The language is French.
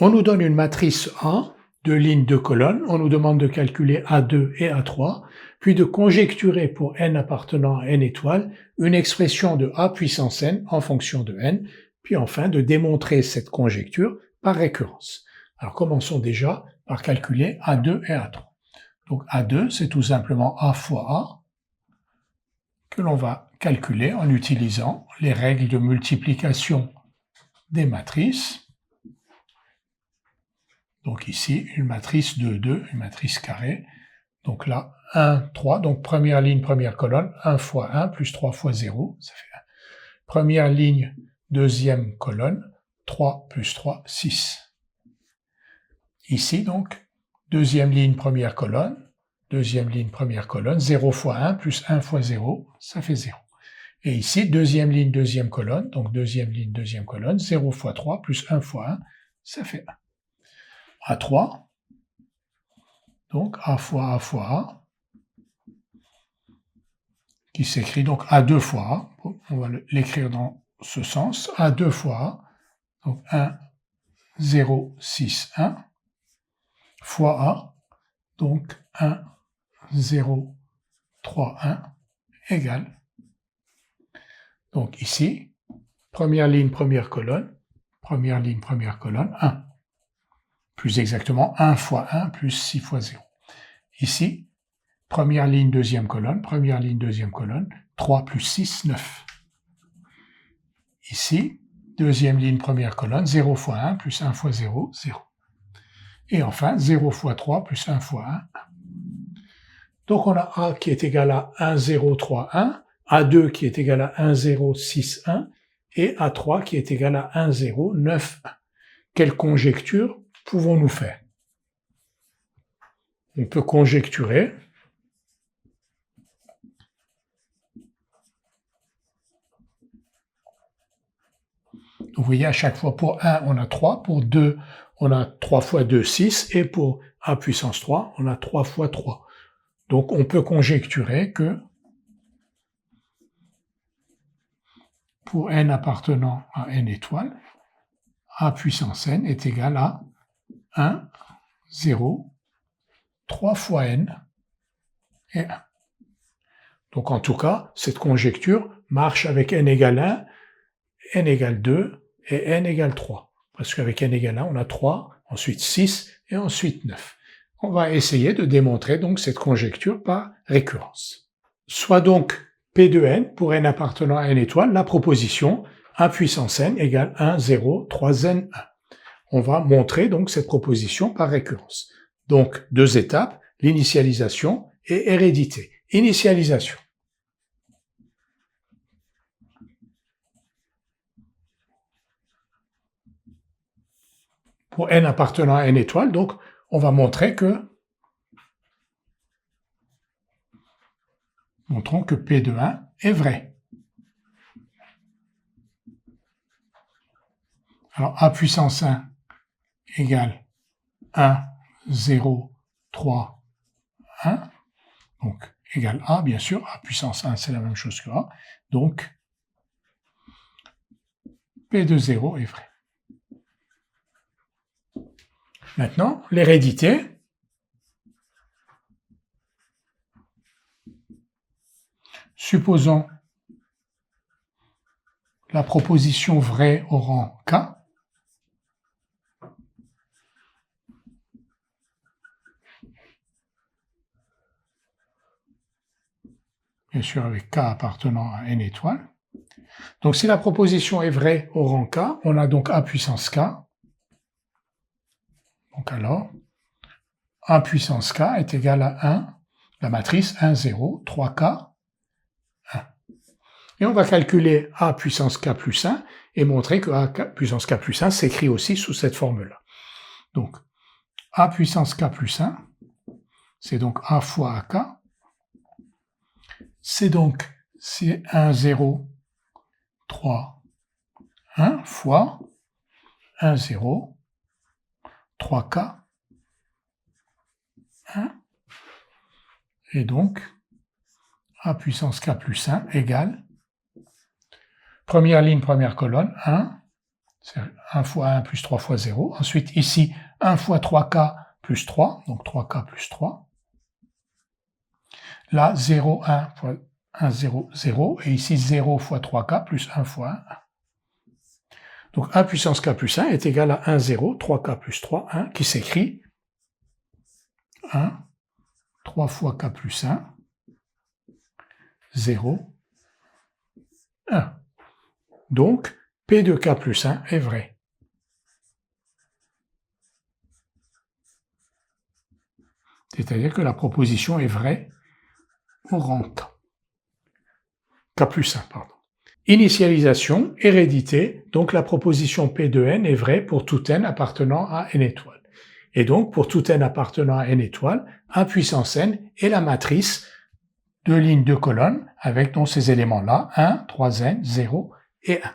On nous donne une matrice A, 2 lignes, 2 colonnes, on nous demande de calculer A2 et A3, puis de conjecturer pour n appartenant à n étoiles une expression de A puissance n en fonction de n, puis enfin de démontrer cette conjecture par récurrence. Alors commençons déjà par calculer A2 et A3. Donc A2, c'est tout simplement A fois A, que l'on va calculer en utilisant les règles de multiplication des matrices. Donc ici, une matrice 2, 2, une matrice carrée. Donc là, 1, 3, donc première ligne, première colonne, 1 fois 1 plus 3 fois 0, ça fait 1. Première ligne, deuxième colonne, 3 plus 3, 6. Ici donc, deuxième ligne, première colonne, 0 fois 1 plus 1 fois 0, ça fait 0. Et ici, deuxième ligne, deuxième colonne, donc deuxième ligne, deuxième colonne, 0 fois 3 plus 1 fois 1, ça fait 1. A3, donc A fois A, qui s'écrit donc A2 fois A, on va l'écrire dans ce sens, A2 fois A, donc 1, 0, 6, 1, fois A, donc 1, 0, 3, 1, égale. Donc ici, première ligne, première colonne, 1. Plus exactement, 1 fois 1 plus 6 fois 0. Ici, première ligne, deuxième colonne, 3 plus 6, 9. Ici, deuxième ligne, première colonne, 0 fois 1 plus 1 fois 0, 0. Et enfin, 0 fois 3 plus 1 fois 1, 1. Donc on a A qui est égal à 1, 0, 3, 1, A2 qui est égal à 1, 0, 6, 1, et A3 qui est égal à 1, 0, 9, 1. Quelle conjecture pouvons-nous faire? On peut conjecturer vous voyez, à chaque fois, pour 1, on a 3, pour 2, on a 3 fois 2, 6, et pour A puissance 3, on a 3 fois 3. Donc on peut conjecturer que pour n appartenant à n étoiles, A puissance n est égal à 1, 0, 3 fois n et 1. Donc en tout cas, cette conjecture marche avec n égale 1, n égale 2 et n égale 3. Parce qu'avec n égale 1, on a 3, ensuite 6 et ensuite 9. On va essayer de démontrer donc cette conjecture par récurrence. Soit donc P de n pour n appartenant à n étoiles, la proposition A puissance n égale 1, 0, 3n, 1. On va montrer donc cette proposition par récurrence. Donc, 2 étapes, l'initialisation et hérédité. Initialisation. Pour n appartenant à n étoiles, donc, on va montrer que montrons que P de 1 est vrai. Alors, A puissance 1 égale 1, 0, 3, 1. Donc, égale A, bien sûr. A puissance 1, c'est la même chose que A. Donc, P de 0 est vrai. Maintenant, l'hérédité. Supposons la proposition vraie au rang K. Bien sûr, avec K appartenant à n étoiles. Donc, si la proposition est vraie au rang K, on a donc A puissance K. Donc alors, A puissance K est égal à 1, la matrice 1, 0, 3K, 1. Et on va calculer A puissance K plus 1 et montrer que A puissance K plus 1 s'écrit aussi sous cette forme-là. Donc, A puissance K plus 1, c'est donc A fois AK. C'est donc 1, 0, 3, 1 fois 1, 0, 3K, 1. Et donc, A puissance K plus 1 égale, première ligne, première colonne, 1, c'est 1 fois 1 plus 3 fois 0. Ensuite, ici, 1 fois 3k plus 3, donc 3k plus 3. Là, 0, 1 fois 1, 0, 0. Et ici, 0 fois 3k plus 1 fois 1. Donc 1 puissance k plus 1 est égal à 1, 0, 3k plus 3, 1, qui s'écrit 1, 3 fois k plus 1, 0, 1. Donc, P de k plus 1 est vrai. C'est-à-dire que la proposition est vraie au rang k. K plus 1, pardon. Initialisation, hérédité, donc la proposition P de n est vraie pour tout n appartenant à n étoiles. Et donc, pour tout n appartenant à n étoiles, 1 puissance n est la matrice de lignes de colonnes avec donc ces éléments-là, 1, 3n, 0 et 1.